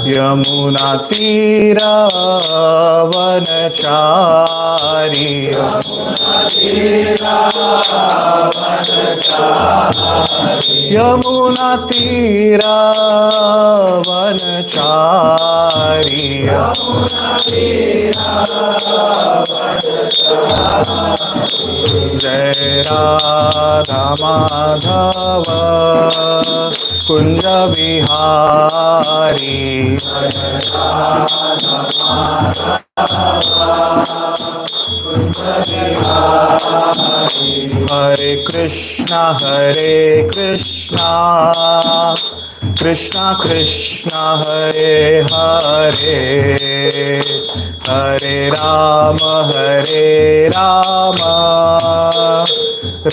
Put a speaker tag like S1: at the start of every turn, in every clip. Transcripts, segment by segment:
S1: यमुना तीरा वनचारी यमुना तीरा वनचारी जय राधा माधव कुंज विहारी हरे कृष्णा कृष्णा कृष्णा हरे हरे हरे राम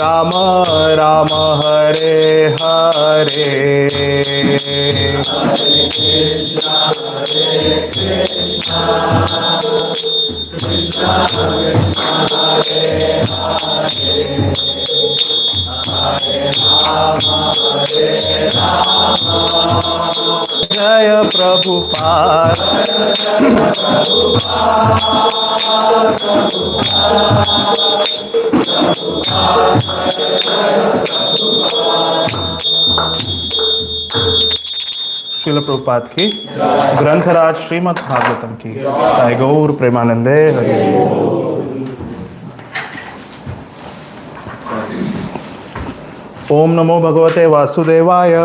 S1: राम राम हरे हरे जय प्रभुपाद श्रील प्रभुपाद की ग्रंथराज श्रीमद् भागवतम की जय गौर प्रेमानंदे हरि ओम नमो भगवते वासुदेवाय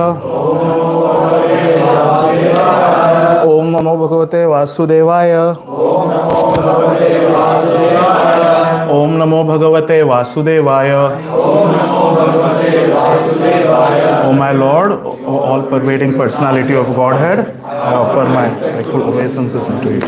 S1: ओम नमो भगवते वासुदेवाय ओम नमो भगवते वासुदेवाय O my Lord, O all-pervading personality of Godhead, I offer my respectful obeisances unto you.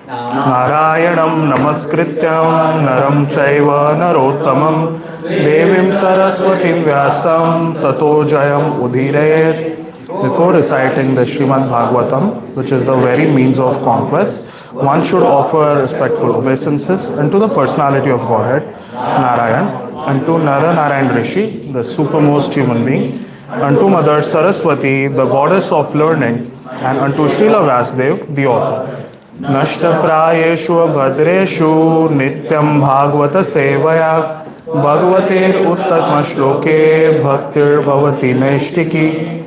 S1: Narayanam namaskrityam naram chaiva narottamam devim saraswatim vyasam tato jayam udhirayet. Before reciting the Srimad Bhagavatam, which is the very means of conquest, one should offer respectful obeisances unto the personality of Godhead, Narayan, unto Nara Narayan Rishi, the supermost human being, unto Mother Saraswati, the goddess of learning, and unto Srila Vasudev, the author. Nashta prayeshu bhadreshu nityam bhagavata sevaya bhagavater uttakma shloke bhaktir bhavati naishtiki.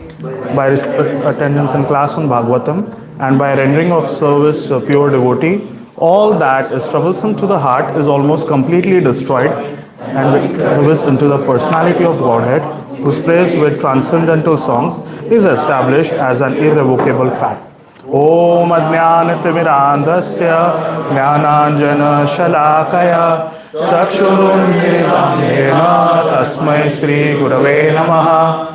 S1: By attendance in class on Bhagavatam and by rendering of service to a pure devotee, all that is troublesome to the heart is almost completely destroyed, and with service into the personality of Godhead, whose praise with transcendental songs is established as an irrevocable fact. Om Ajnanatimirandasya Jnananjana Shalakaya Chakshurun Hiridamena Tasmai Sri Gurave Namaha.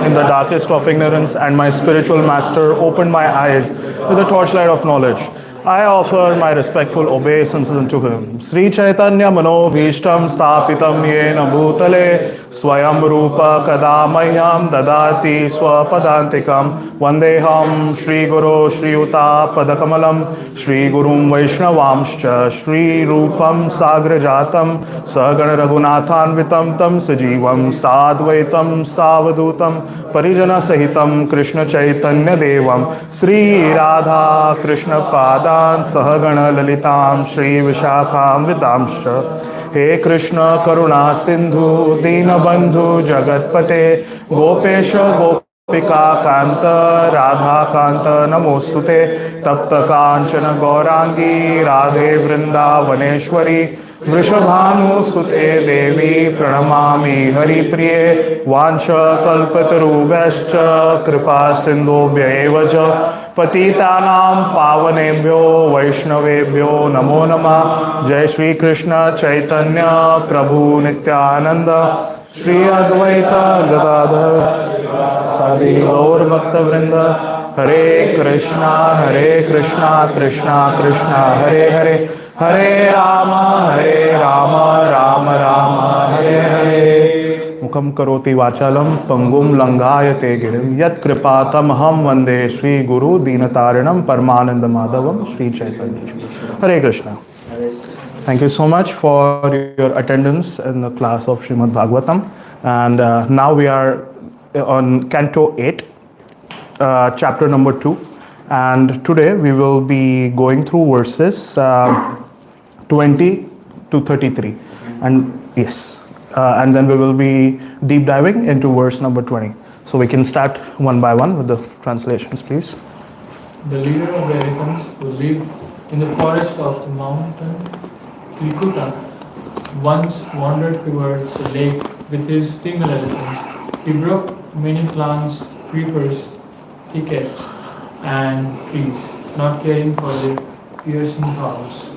S1: In the darkest of ignorance, and my spiritual master opened my eyes with the torchlight of knowledge. I offer my respectful obeisances unto him. Sri Chaitanya Manobhishtam Stapitam Yena Bhutale Swayam Rupa Kadamahyam Dadati Swapadantikam Vandeham Shri Guru Shri Uta Padakamalam Shri Gurum Vaishnavamscha Shri Rupam Sagrajatam Sagana Raghunathanvitam Tam Sajivam Sadvaitam Savadutam Parijana Sahitam Krishna Chaitanya Devam Sri Radha Krishna Pada Sahagana Lalitam Shri Vishakham Vitamscha. He Krishna Karuna Sindhu Dina Bandhu Jagatpate Gopesha Gopika Kanta Radha Kanta Namostute Tapta Kanchana Gaurangi Radhe Vrindavaneshwari Vrishabhanu Sute Devi Pranamami Hari Priye Vansha Kalpatarubhascha Kripa Sindhobhya Evaja Patitanam Pavanebhyo Vaishnavebhyo Namo Namah. Jai Shri Krishna Chaitanya Prabhu Nityananda Shri Advaita Gadadhar Sadi Gaur Bhakta Vrinda. Hare Krishna Krishna Krishna Hare Hare Hare Rama Rama Rama Hare Hare. Mukham karoti vachalam pangum langhayate girim yat kripatam ham vande Shri Guru Dinatarinam Paramananda Madhavam Shri Chaitanya. Hare Krishna. Thank you so much for your attendance in the class of Srimad Bhagavatam. And now we are on Canto 8, chapter number 2. And today we will be going through verses 20 to 33. And yes, and then we will be deep diving into verse number 20. So we can start one by one with the translations, please.
S2: The leader of the elephants who lived in the forest of the mountain Trikuta once wandered towards the lake with his female elephants. He broke many plants, creepers, thickets, and trees, not caring for their piercing claws.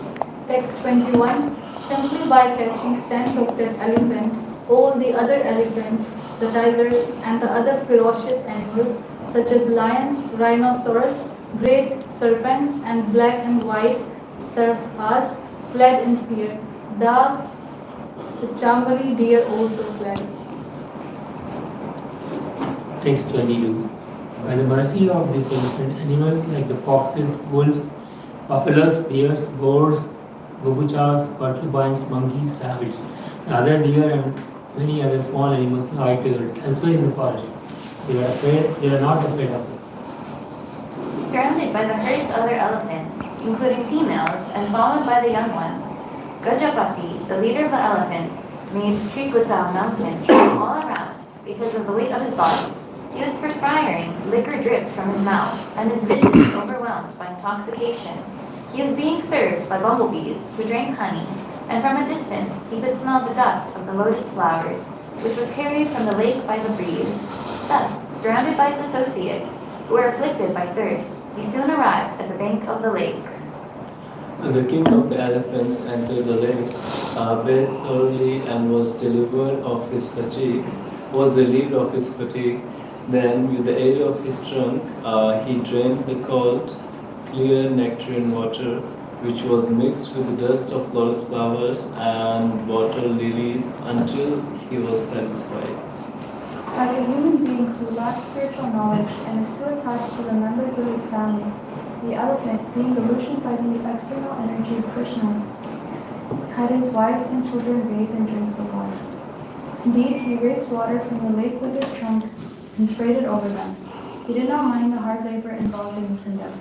S3: Text 21. Simply by catching scent of that elephant, all the other elephants, the tigers, and the other ferocious animals, such as lions, rhinoceros, great serpents, and black and white sarthaks, fled in fear. The Chambari deer also fled.
S4: Text 22. By the mercy of these ancient animals like the foxes, wolves, buffaloes, bears, boars, gobuchas, porcupines, monkeys, rabbits, the other deer and many other small animals lie elsewhere in the forest. They are not afraid of it.
S5: Surrounded by the herd's other elephants, including females, and followed by the young ones, Gajapati, the leader of the elephants, made Trikuta mountain tremble all around because of the weight of his body. He was perspiring, liquor dripped from his mouth, and his vision was overwhelmed by intoxication. He was being served by bumblebees who drank honey, and from a distance he could smell the dust of the lotus flowers, which was carried from the lake by the breeze. Thus, surrounded by his associates, who were afflicted by thirst, he soon arrived at the bank of the lake.
S6: The king of the elephants entered the lake, bathed thoroughly, and was delivered of his fatigue, was relieved of his fatigue. Then, with the aid of his trunk, he drained the cold, clear nectarine water, which was mixed with the dust of lotus flowers and water lilies, until he was satisfied.
S7: Like a human being who lacks spiritual knowledge and is too attached to the members of his family, the elephant, being illusioned by the external energy of Krishna, had his wives and children bathe and drink the water. Indeed, he raised water from the lake with his trunk and sprayed it over them. He did not mind the hard labor involved in this endeavor.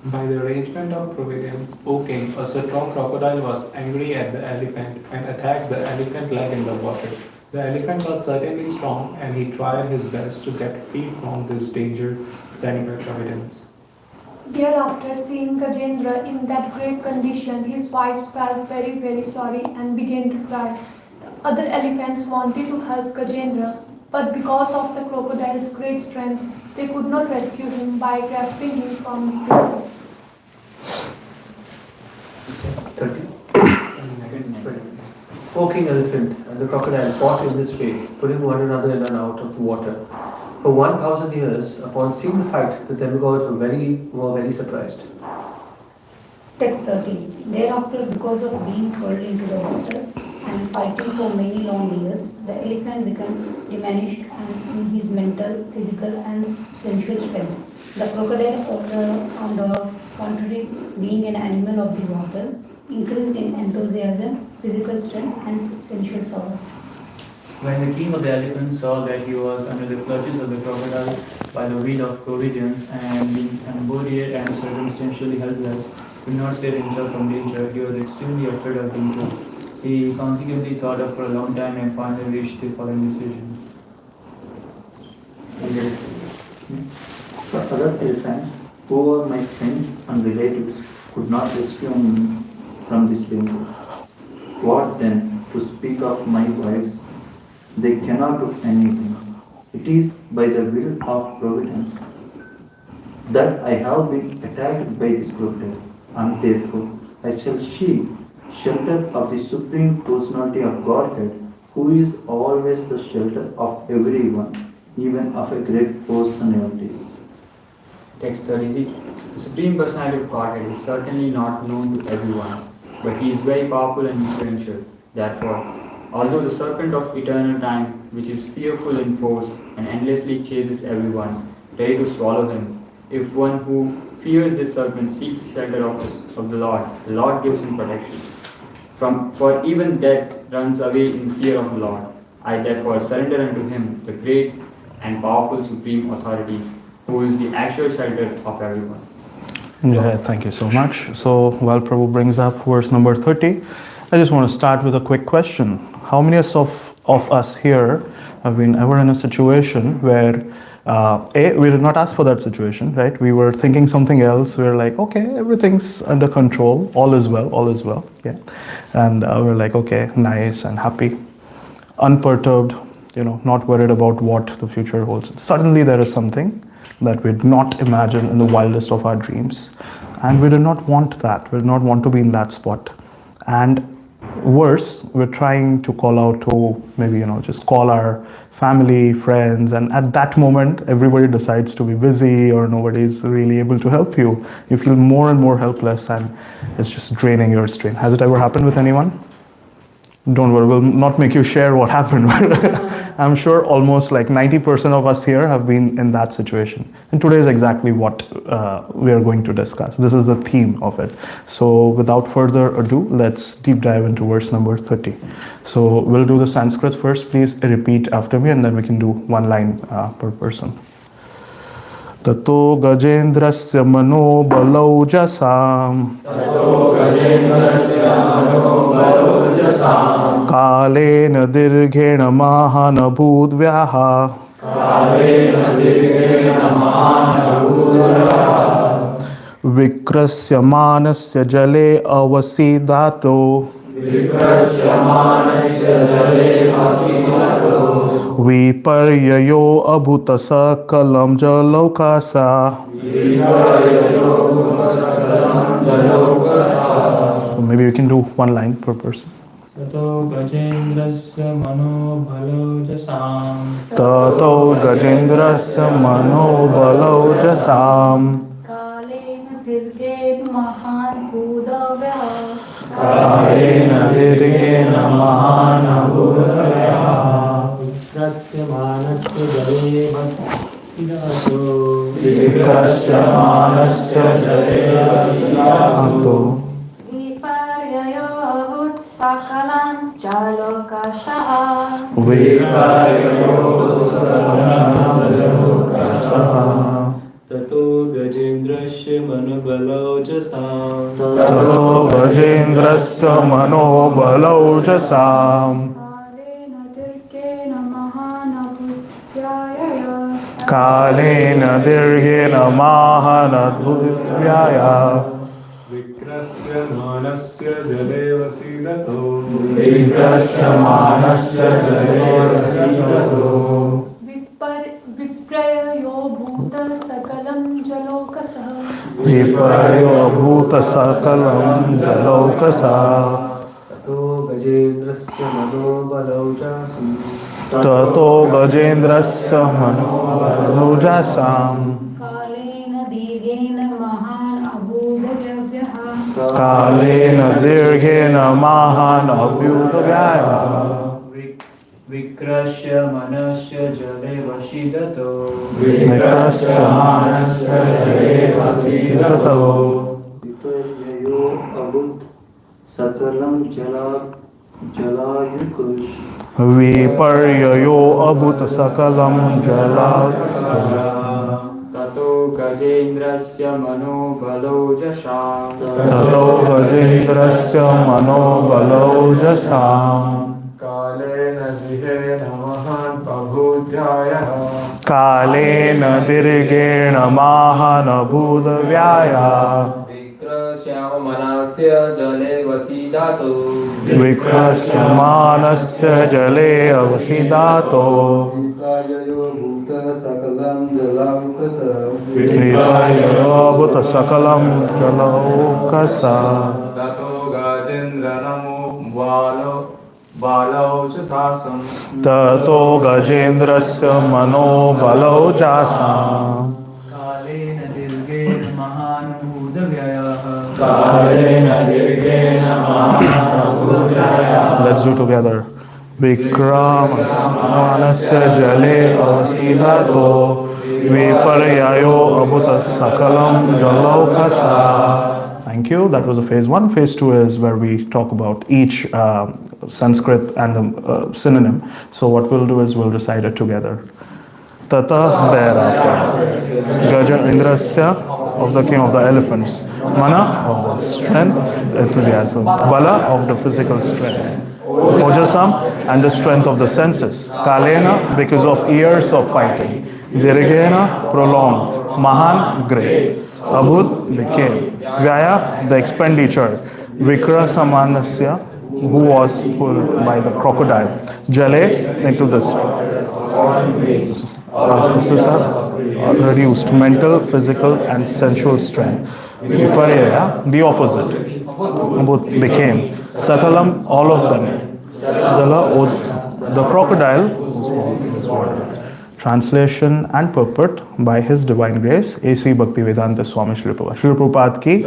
S8: By the arrangement of Providence, O king, a strong crocodile was angry at the elephant and attacked the elephant leg in the water. The elephant was certainly strong, and he tried his best to get free from this danger sent by Providence.
S9: Thereafter, seeing Gajendra in that great condition, his wives felt very, very sorry and began to cry. The other elephants wanted to help Gajendra, but because of the crocodile's great strength, they could not rescue him by grasping him from the river.
S10: 30. O king elephant and the crocodile fought in this way, putting one another in and out of the water. For 1,000 years, upon seeing the fight, the demigods were very surprised.
S11: Text 13. Thereafter, because of being hurled into the water and fighting for many long years, the elephant became diminished in his mental, physical, and sensual strength. The crocodile, on the contrary, being an animal of the water, increased in enthusiasm, physical strength, and sensual power.
S2: When the king of the elephants saw that he was under the clutches of the crocodile by the will of Providence and being embodied and circumstantially helpless, could not save himself from danger, he was extremely afraid of being killed. He consequently thought of for a long time and finally reached the following decision.
S12: The other elephants, who were my friends and relatives, could not rescue me from this danger. What then to speak of my wives? They cannot do anything. It is by the will of Providence that I have been attacked by this crocodile, and therefore I shall seek shelter of the Supreme Personality of Godhead, who is always the shelter of everyone, even of a great personalities.
S2: Text 33. The Supreme Personality of Godhead is certainly not known to everyone, but he is very powerful and influential. Therefore, although the serpent of eternal time, which is fearful in force and endlessly chases everyone, ready to swallow him, if one who fears this serpent seeks shelter of the Lord gives him protection. For even death runs away in fear of the Lord. I therefore surrender unto him, the great and powerful supreme authority, who is the actual shelter of everyone.
S1: Yeah, thank you so much. So while Prabhu brings up verse number 30, I just want to start with a quick question. How many of us here have been ever in a situation where we did not ask for that situation, right? We were thinking something else. We were like, okay, everything's under control. All is well. Yeah. And we're like, okay, nice and happy, unperturbed, not worried about what the future holds. Suddenly there is something that we did not imagine in the wildest of our dreams. And we did not want that. We did not want to be in that spot. And worse, we're trying to call out to maybe, just call our family, friends, and at that moment, everybody decides to be busy or nobody's really able to help you. You feel more and more helpless and it's just draining your strength. Has it ever happened with anyone? Don't worry, we'll not make you share what happened. I'm sure almost like 90% of us here have been in that situation. And today is exactly what we are going to discuss. This is the theme of it. So without further ado, let's deep dive into verse number 30. So we'll do the Sanskrit first. Please repeat after me and then we can do one line per person. Tato gajendrasya mano balojasam kalena dirghena mahanabhudvyaha vikrasya manasya jale avasidato viparyayo abhuta sakalam jalokasa. Maybe we can do one line per person.
S13: Tato gajendrasya mano balojasam.
S1: Tato gajendrasya mano balojasam.
S3: Kalena dirghena mahan bhudavyaha.
S1: Kalena dirghena mahanabhudvyaha.
S13: Vikrasya manasya jale vasidato.
S1: Vikrasya manasya jale vasidato.
S5: Viparyayo abhut sakalam jalokashaha.
S1: Viparyayo sakalam jalokashaha.
S6: Tato gajendrasya manobalojasam.
S1: Tato gajendrasya manobalojasam. Kalena dirghena mahanabhudvyaha.
S8: Vikrasya manasya jale vasidato.
S1: Vikrasya manasya jale vasidato.
S9: Viprayo bhuta sakalam jalokasa.
S1: Viparyo bhuta sakalam jalokasa.
S10: Tato gajendrasya mano balojasam.
S1: Tato gajendrasya manobalojasam.
S11: Kalena dirghena mahan abhudavyaha.
S1: Kalena dirghena mahanabhudvyaha.
S13: Vikrasya manasya jale vasidato.
S1: Vikrasya manasya jale vasidato.
S12: Viparyayo abhut sakalam jalayukush.
S1: Viparyayo abhuta sakalam jalakasha.
S2: Tato gajendrasya mano balojasam.
S1: Tato gajendrasya manobalojasam.
S8: Kalena dirghena mahan abhudvyaha.
S1: Kalena dirghena mahanabhudvyaha.
S13: Vikrasya manasya jale vasidato.
S1: Vikrasya manasya jale avasidato.
S12: Viparyayo bhuta sakalam jalokasa.
S1: Viparyayo bhuta sakalam jalokasa.
S8: Tato gajendra namo balojasam.
S1: Tato gajendrasya manobalojasam.
S13: Kalena dirghena mahanabhudvyaha.
S1: Let's do together. Vikramasya jale avasidato. Viparyayo abhuta sakalam jalokasa. Thank you. That was a phase 1. Phase 2 is where we talk about each Sanskrit and the synonym. So what we'll do is we'll recite it together. Tata thereafter. Gaja Indrasya of the king of the elephants. Mana of the strength, enthusiasm. Bala of the physical strength. Ojasam and the strength of the senses. Kalena because of years of fighting. Dirghena prolonged. Mahan great. Abhut became. Vyaya the expenditure. Vikrasamanasya who was pulled by the crocodile. Jale into the reduced mental, physical, and sensual strength. Viparya, the opposite. Both became. Sakalam, all of them. Jala, the crocodile was water. Translation and purport by His Divine Grace, A.C. Bhaktivedanta Swami Srila Prabhupada. Srila Prabhupada ki.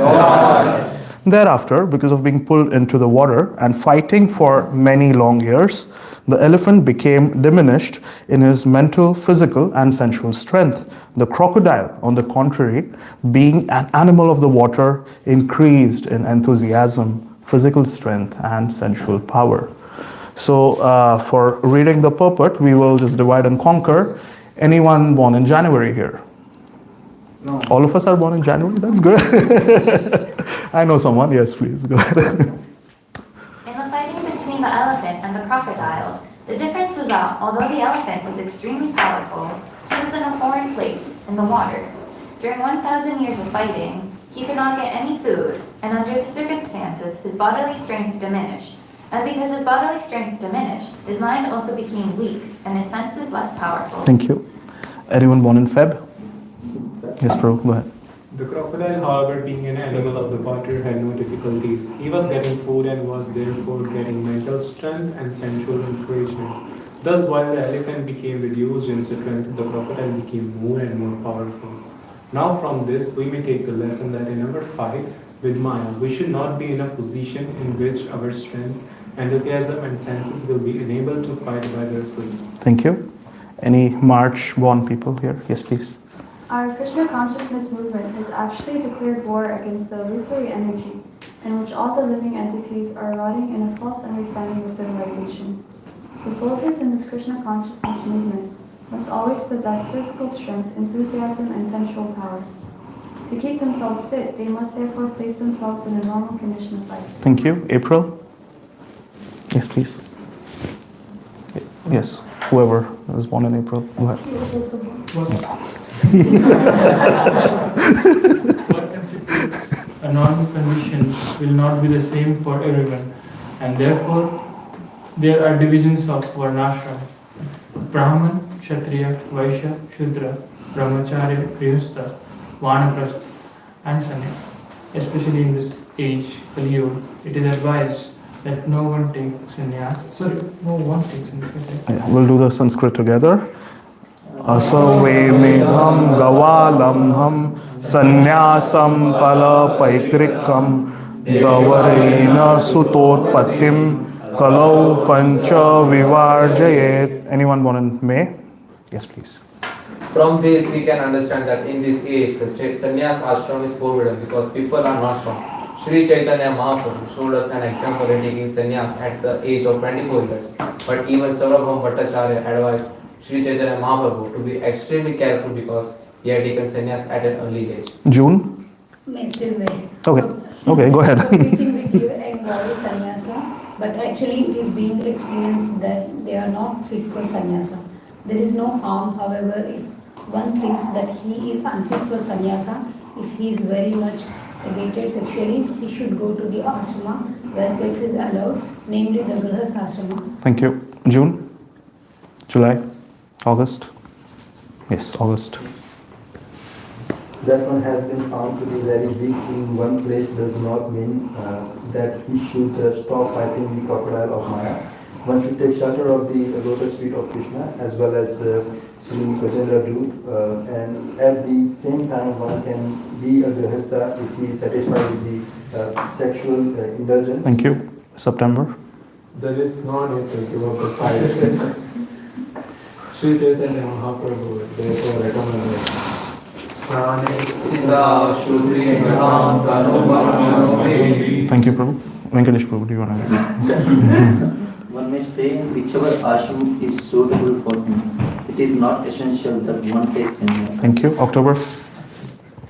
S1: Thereafter, because of being pulled into the water and fighting for many long years, the elephant became diminished in his mental, physical, and sensual strength. The crocodile, on the contrary, being an animal of the water, increased in enthusiasm, physical strength, and sensual power. So, for reading the purport, we will just divide and conquer. Anyone born in January here?
S2: No.
S1: All of us are born in January? That's good. I know someone. Yes, please, go ahead.
S5: In the fighting between the elephant and the crocodile, the difference was that although the elephant was extremely powerful, he was in a foreign place, in the water. During 1,000 years of fighting, he could not get any food, and under the circumstances, his bodily strength diminished. And because his bodily strength diminished, his mind also became weak, and his senses less powerful.
S1: Thank you. Anyone born in Feb? Yes, Prabhu, go ahead.
S8: The crocodile, however, being an animal of the water, had no difficulties. He was getting food and was therefore getting mental strength and sensual encouragement. Thus, while the elephant became reduced in strength, the crocodile became more and more powerful. Now, from this, we may take the lesson that in our fight with Maya, we should not be in a position in which our strength, enthusiasm, and senses will be enabled to fight vigorously.
S1: Thank you. Any March-born people here? Yes, please.
S7: Our Krishna consciousness movement has actually declared war against the illusory energy in which all the living entities are rotting in a false understanding of civilization. The soldiers in this Krishna consciousness movement must always possess physical strength, enthusiasm, and sensual power. To keep themselves fit, they must therefore place themselves in a normal condition of life.
S1: Thank you. April? Yes, please. Yes, whoever was born in April, go ahead.
S9: He was also born.
S14: What constitutes a normal condition will not be the same for everyone, and therefore there are divisions of varnashram: Brahman, Kshatriya, Vaishya, Shudra, Brahmacharya, Grihastha, Vanaprastha, and Sannyas. Especially in this age, Kali Yuga, it is advised that no one takes sannyas.
S1: We'll do the Sanskrit together. Asave medham gavalamham sannyasam pala paitrikam gavarena sutotpatim kalau pancha vivarjayet. Anyone born in May? Yes, please.
S13: From this we can understand that in this age the sannyas ashram is forbidden because people are not strong. Sri Chaitanya Mahaprabhu showed us an example in taking sannyas at the age of 24 years. But even Sarvabhauma Bhattacharya advised Sri Chaitanya Mahaprabhu to be extremely careful because he had taken sannyas at an early age.
S1: June?
S11: May still may.
S1: Okay, go ahead.
S11: Preaching the clear and body sannyasa, but actually it is being experienced that they are not fit for sannyasa. There is no harm, however, if one thinks that he is unfit for sannyasa, if he is very much agitated sexually, he should go to the ashrama where sex is allowed, namely the Grihastha ashrama.
S1: Thank you. June? July? August? Yes, August.
S15: That one has been found to be very weak in one place does not mean that he should stop fighting the crocodile of Maya. One should take shelter of the lotus feet of Krishna as well as Sri Gajendra group, and at the same time one can be a grihastha if he is satisfied with the sexual indulgence.
S1: Thank you. September?
S6: There is no need to give up the fight. Sri Chaitanya Mahaprabhu therefore recommended.
S1: Thank you, Prabhu. Venkatesh Prabhu, do you want to?
S12: One may stay in whichever ashram is suitable for him. It it is not essential that one takes sannyas.
S1: Thank you. October?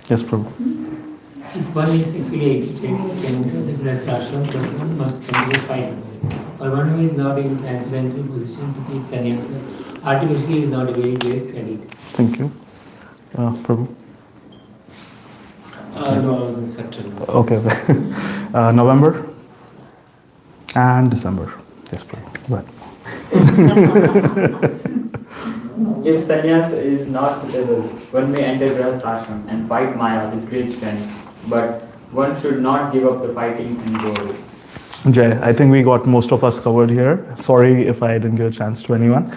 S1: Yes, Prabhu.
S4: If one is sexually addicted, he can enter the grastashram, but one must continue fighting. Or one who is not in transcendental position to take sannyasa, artificially is not a very great credit.
S1: Thank you. Prabhu?
S6: No, I was in September.
S1: Okay. November and December. Yes, Prabhu. Go ahead.
S2: If sannyas is not suitable, one may enter Grihastha ashram and fight Maya with great strength, but one should not give up the fighting and go away.
S1: Jay, I think we got most of us covered here. Sorry if I didn't give a chance to anyone.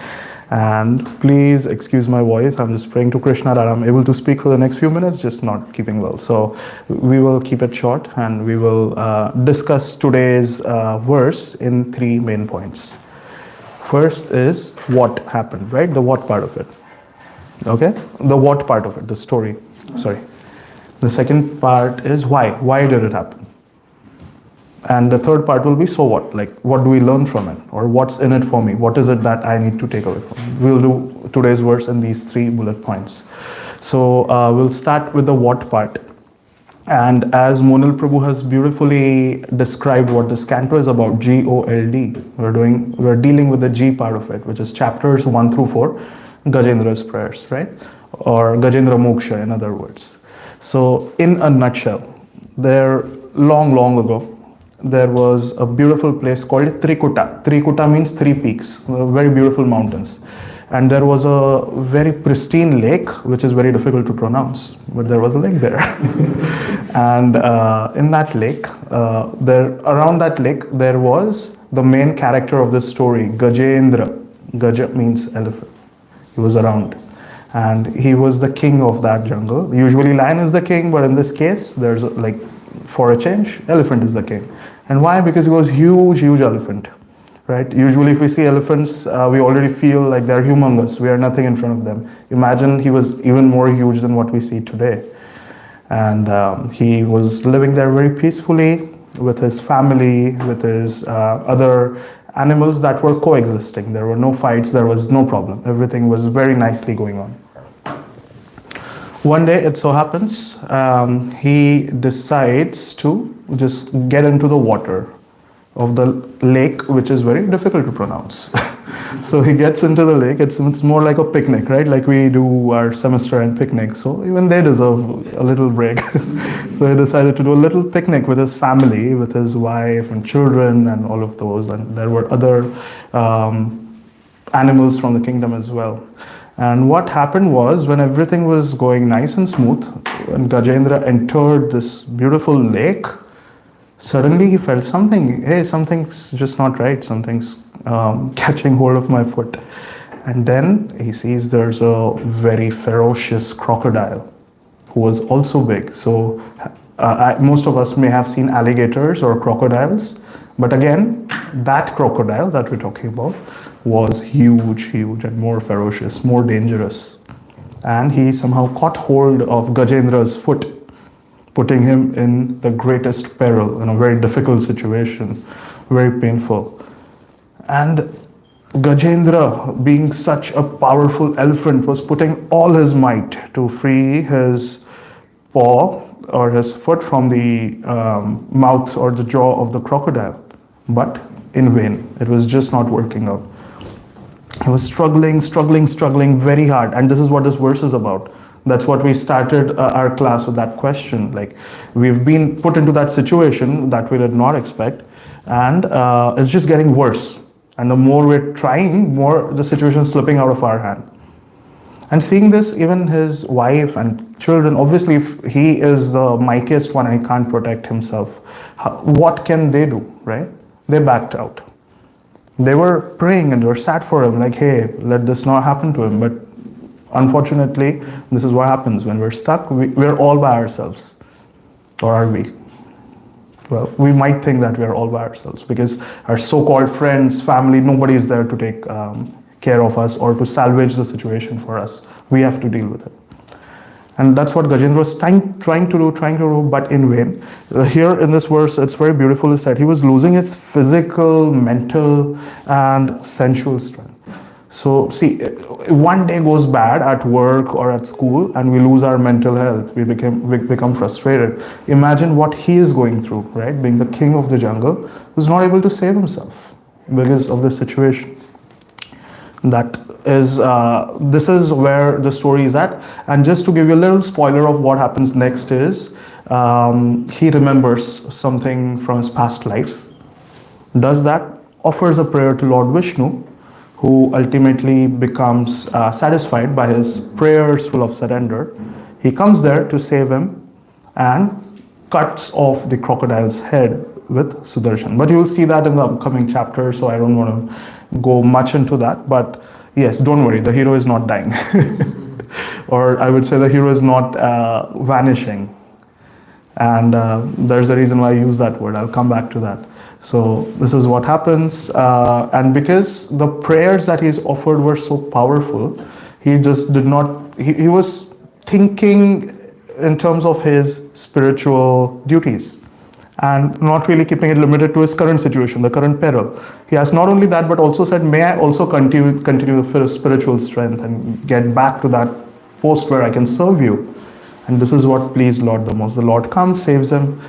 S1: And please excuse my voice. I'm just praying to Krishna that I'm able to speak for the next few minutes, just not keeping well. So we will keep it short and we will discuss today's verse in 3 main points. First is what happened, right? The what part of it. Okay? The what part of it, the story. Sorry. The second part is why. Why did it happen? And the third part will be so what? Like, what do we learn from it? Or what's in it for me? What is it that I need to take away from it? We'll do today's verse in these 3 bullet points. So we'll start with the what part. And as Monal Prabhu has beautifully described what this canto is about, G-O-L-D, we're dealing with the G part of it, which is chapters 1 through 4, Gajendra's prayers, right? Or Gajendra Moksha, in other words. So in a nutshell, there long ago, there was a beautiful place called Trikuta. Trikuta means 3 peaks, very beautiful mountains. And there was a very pristine lake, which is very difficult to pronounce, but there was a lake there. And in that lake, around that lake, there was the main character of this story, Gajendra. Gaja means elephant. He was around. And he was the king of that jungle. Usually lion is the king, but in this case, there's like, for a change, elephant is the king. And why? Because he was huge elephant, right? Usually if we see elephants, we already feel like they're humongous. We are nothing in front of them. Imagine he was even more huge than what we see today. And he was living there very peacefully with his family, with his other animals that were coexisting. There were no fights, there was no problem. Everything was very nicely going on. One day, it so happens, he decides to just get into the water of the lake, which is very difficult to pronounce. So he gets into the lake. It's more like a picnic, right? Like we do our semester and picnic. So even they deserve a little break. So he decided to do a little picnic with his family, with his wife and children and all of those. And there were other animals from the kingdom as well. And what happened was, when everything was going nice and smooth, when Gajendra entered this beautiful lake, suddenly he felt something. Hey, something's just not right. Something's catching hold of my foot. And then he sees there's a very ferocious crocodile who was also big. So most of us may have seen alligators or crocodiles. But again, that crocodile that we're talking about was huge and more ferocious, more dangerous. And he somehow caught hold of Gajendra's foot, putting him in the greatest peril, in a very difficult situation, very painful. And Gajendra, being such a powerful elephant, was putting all his might to free his paw or his foot from the mouth or the jaw of the crocodile. But in vain. It was just not working out. I was struggling very hard. And this is what this verse is about. That's what we started our class with, that question. Like, we've been put into that situation that we did not expect. And it's just getting worse. And the more we're trying, more the situation is slipping out of our hand. And seeing this, even his wife and children, obviously if he is the mightiest one and he can't protect himself, what can they do, right? They backed out. They were praying and they were sad for him, like, hey, let this not happen to him. But unfortunately, this is what happens when we're stuck. We're all by ourselves. Or are we? Well, we might think that we're all by ourselves because our so-called friends, family, nobody is there to take care of us or to salvage the situation for us. We have to deal with it. And that's what Gajendra was trying to do, but in vain. Here in this verse, it's very beautiful. It said he was losing his physical, mental, and sensual strength. So see, one day goes bad at work or at school and we lose our mental health. We become frustrated. Imagine what he is going through, right? Being the king of the jungle, who's not able to save himself because of the situation. This is where the story is at. And just to give you a little spoiler of what happens next is, he remembers something from his past life, does that, offers a prayer to Lord Vishnu, who ultimately becomes satisfied by his prayers full of surrender. He comes there to save him and cuts off the crocodile's head with Sudarshan. But you'll see that in the upcoming chapter, so I don't want to go much into that. But yes, don't worry, the hero is not dying. Or I would say the hero is not vanishing. And there's a reason why I use that word. I'll come back to that. So this is what happens. And because the prayers that he's offered were so powerful, he just did not, he was thinking in terms of his spiritual duties and not really keeping it limited to his current situation, the current peril. He has not only that, but also said, may I also continue the spiritual strength and get back to that post where I can serve you. And this is what pleased Lord the most. The Lord comes, saves him.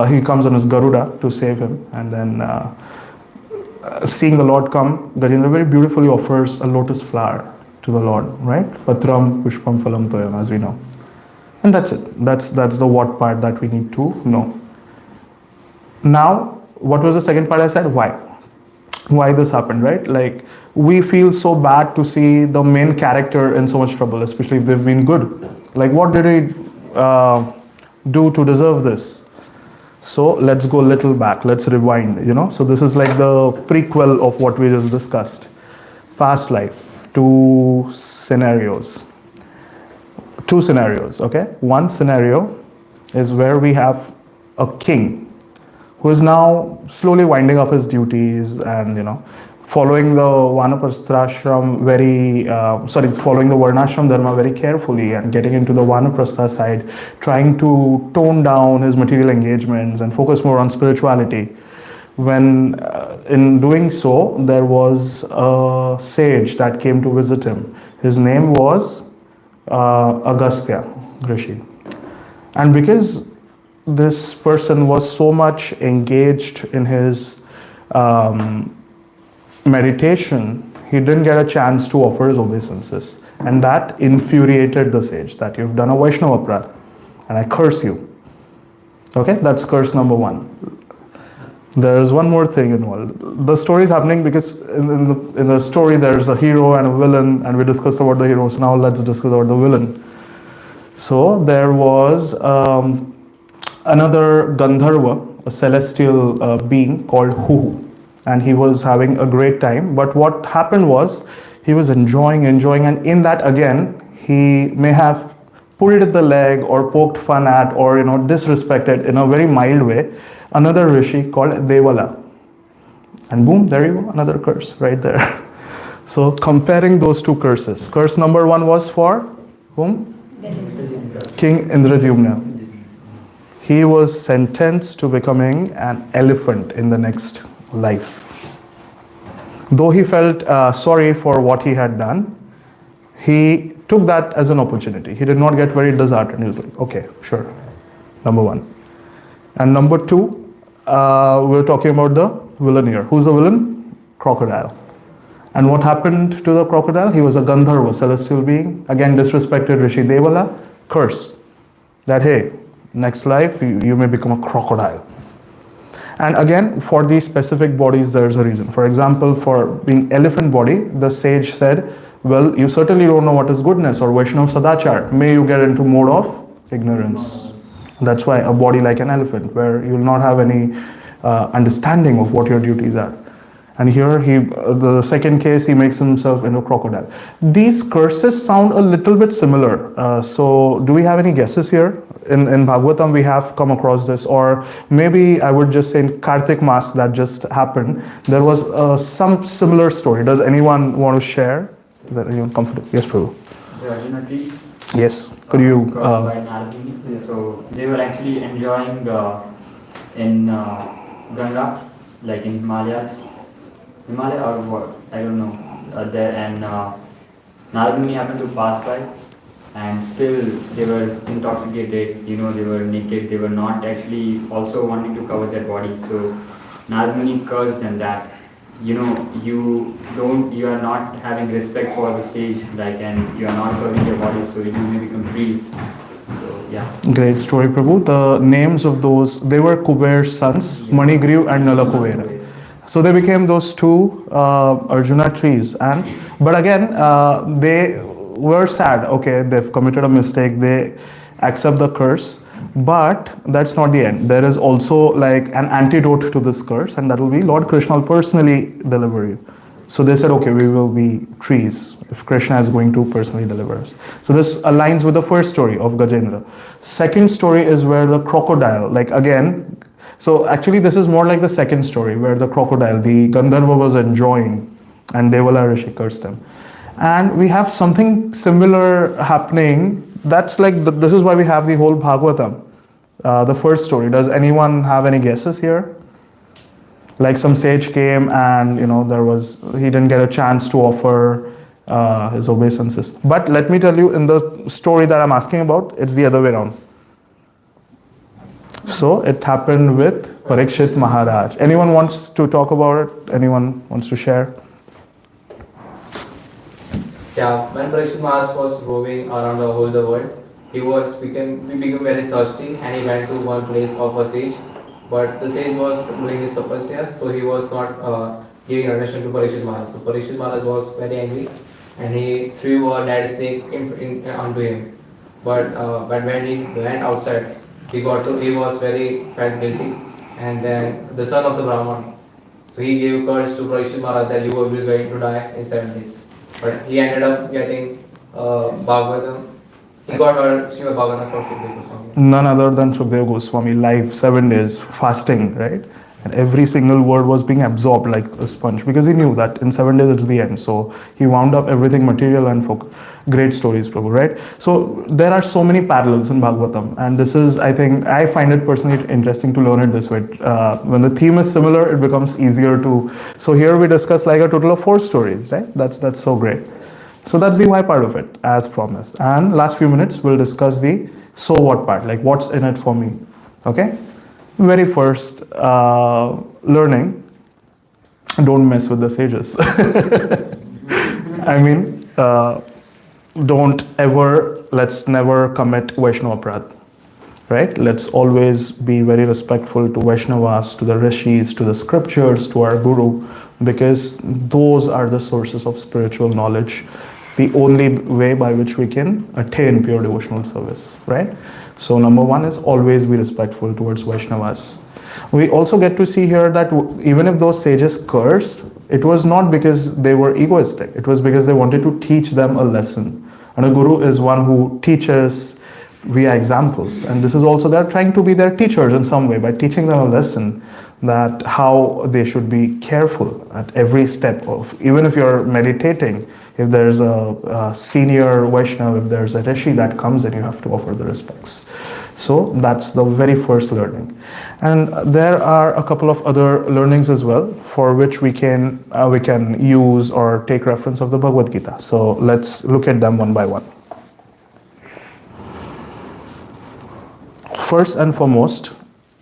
S1: He comes on his Garuda to save him. And then seeing the Lord come, Gajendra very beautifully offers a lotus flower to the Lord, right? Patram Pushpam Phalam Toyam, as we know. And that's it. That's the what part that we need to know. Now, what was the second part I said? Why this happened, right? Like, we feel so bad to see the main character in so much trouble, especially if they've been good. Like, what did he do to deserve this? So let's go a little back. Let's rewind, So this is like the prequel of what we just discussed. Past life, two scenarios, okay? One scenario is where we have a king who is now slowly winding up his duties and, following the Vanaprastha following the Varnashram Dharma very carefully and getting into the Vanaprastha side, trying to tone down his material engagements and focus more on spirituality. When in doing so, there was a sage that came to visit him. His name was Agastya Rishi. And because this person was so much engaged in his meditation, he didn't get a chance to offer his obeisances. And that infuriated the sage, that you've done a Vaishnava aparadh and I curse you. Okay, that's curse number one. There's one more thing involved. The story is happening because in the story there's a hero and a villain, and we discussed about the hero, so now let's discuss about the villain. So there was another Gandharva, a celestial being called Huhu. And he was having a great time. But what happened was, he was enjoying, and in that again, he may have pulled the leg or poked fun at or, disrespected in a very mild way another rishi called Devala. And boom, there you go, another curse right there. So comparing those two curses. Curse number one was for whom? King Indradyumna. He was sentenced to becoming an elephant in the next life. Though he felt sorry for what he had done, he took that as an opportunity. He did not get very disheartened. He was like, okay, sure. Number one. And number two, we're talking about the villain here. Who's the villain? Crocodile. And what happened to the crocodile? He was a Gandharva, celestial being. Again, disrespected Rishi Devala. Curse. That, hey, next life, you may become a crocodile. And again, for these specific bodies, there's a reason. For example, for being elephant body, the sage said, well, you certainly don't know what is goodness or Vaishnav Sadachar. May you get into mode of ignorance. That's why a body like an elephant, where you will not have any understanding of what your duties are. And here, the second case, he makes himself into a crocodile. These curses sound a little bit similar. So do we have any guesses here? In Bhagavatam, we have come across this, or maybe I would just say in Kartik Mas that just happened, there was some similar story. Does anyone want to share? Is that anyone comfortable? Yes, Prabhu.
S2: The Arjuna trees.
S1: Yes. Could you?
S2: By Naradi. So they were actually enjoying in Ganga, like in Himalaya or what? I don't know. there, and Narmuni happened to pass by, and still they were intoxicated, they were naked, they were not actually also wanting to cover their bodies. So Narmuni cursed them that, you are not having respect for the sage, and you are not covering your bodies, so you may become priests. So yeah.
S1: Great story, Prabhu. The names of those, they were Kuber's sons, Manigriv and Nalakuvera. So they became those two Arjuna trees. But again, they were sad. Okay, they've committed a mistake. They accept the curse. But that's not the end. There is also an antidote to this curse, and that will be Lord Krishna will personally deliver you. So they said, okay, we will be trees if Krishna is going to personally deliver us. So this aligns with the first story of Gajendra. Second story is where the crocodile, again, so actually this is more like the second story where the crocodile, the Gandharva was enjoying and Devala Rishi cursed him. And we have something similar happening. That's this is why we have the whole Bhagavatam, the first story. Does anyone have any guesses here? Some sage came and he didn't get a chance to offer his obeisances. But let me tell you, in the story that I'm asking about, it's the other way around. So it happened with Parikshit Maharaj. Anyone wants to talk about it? Anyone wants to share?
S13: Yeah, when Parikshit Maharaj was roving around the world, he became very thirsty, and he went to one place of a sage. But the sage was doing his tapasya, so he was not giving permission to Parikshit Maharaj. So Parikshit Maharaj was very angry, and he threw a dead snake onto him. But when he went outside, he was felt guilty, and then the son of the Brahman, so he gave curse to Parikshit Maharaj that you will be going to die in 7 days. But he ended up getting Bhagavatam. He got Srimad Bhagavatam from Shukdev Goswami.
S1: None other than Shukdev Goswami, live 7 days fasting, right? And every single word was being absorbed like a sponge, because he knew that in 7 days it's the end. So he wound up everything material and great stories, Prabhu, right? So there are so many parallels in Bhagavatam, and this is, I find it personally interesting to learn it this way. When the theme is similar, it becomes easier to. So here we discuss a total of 4 stories, right? That's so great. So that's the why part of it, as promised. And last few minutes we'll discuss the so what part, what's in it for me. Okay? Very first learning, don't mess with the sages. Let's never commit Vaishnava Aparadh, right? Let's always be very respectful to Vaishnavas, to the rishis, to the scriptures, to our guru, because those are the sources of spiritual knowledge, the only way by which we can attain pure devotional service, right? So number one is always be respectful towards Vaishnavas. We also get to see here that even if those sages cursed, it was not because they were egoistic. It was because they wanted to teach them a lesson. And a guru is one who teaches via examples. And this is also, they're trying to be their teachers in some way by teaching them a lesson that how they should be careful at every step of, even if you're meditating, if there's a senior Vaishnava, if there's a rishi that comes in, you have to offer the respects. So that's the very first learning. And there are a couple of other learnings as well for which we can use or take reference of the Bhagavad Gita. So let's look at them one by one. First and foremost,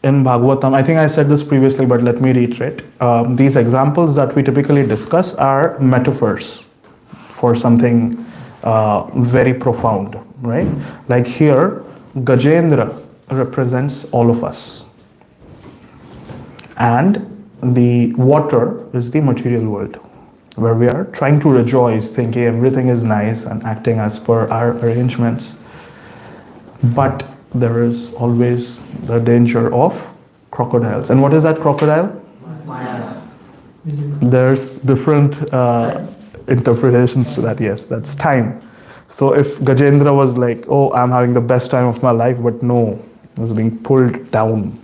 S1: in Bhagavatam, I think I said this previously, but let me reiterate. These examples that we typically discuss are metaphors for something very profound, right? Like here, Gajendra represents all of us. And the water is the material world, where we are trying to rejoice, thinking everything is nice and acting as per our arrangements. But there is always the danger of crocodiles. And what is that crocodile?
S2: Maya.
S1: There's different interpretations to that. Yes, that's time. So if Gajendra was like, oh, I'm having the best time of my life, but no, it was being pulled down.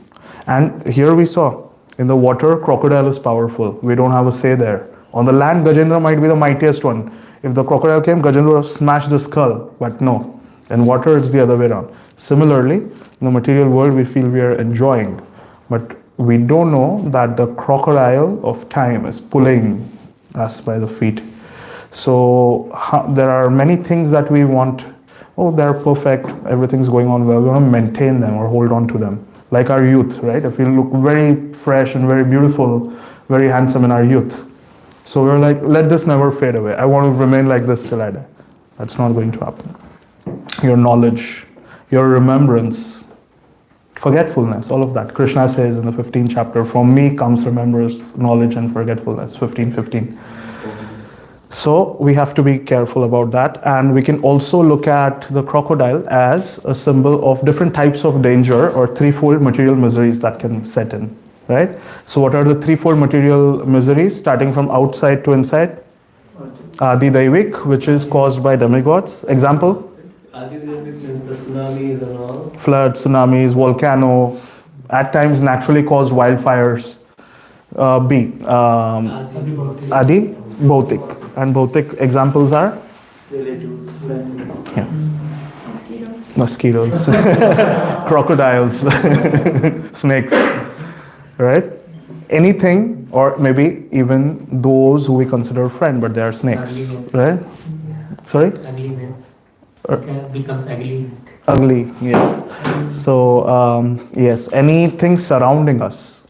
S1: And here we saw, in the water, crocodile is powerful. We don't have a say there. On the land, Gajendra might be the mightiest one. If the crocodile came, Gajendra would have smashed the skull, but no. In water, it's the other way around. Similarly, in the material world, we feel we are enjoying, but we don't know that the crocodile of time is pulling us by the feet. So there are many things that we want. Oh, they're perfect, everything's going on well. We want to maintain them or hold on to them. Like our youth, right? If we look very fresh and very beautiful, very handsome in our youth. So we're like, let this never fade away. I want to remain like this till I die. That's not going to happen. Your knowledge, your remembrance, forgetfulness, all of that. Krishna says in the 15th chapter, from me comes remembrance, knowledge and forgetfulness, 15:15. So we have to be careful about that. And we can also look at the crocodile as a symbol of different types of danger or threefold material miseries that can set in, right? So what are the threefold material miseries starting from outside to inside? Adi Daivik, which is caused by demigods. Example?
S6: Adi Daivik means the tsunamis and all.
S1: Flood, tsunamis, volcano, at times naturally caused wildfires. B. Adi Bhautik. And Bhautik examples are?
S12: Relatives, friends.
S1: Yeah. Mosquitoes. Crocodiles. Snakes. Right? Anything, or maybe even those who we consider friend, but they are snakes. Right? Sorry?
S4: Ugliness. Becomes ugly.
S1: Ugly, yes. So, yes, anything surrounding us.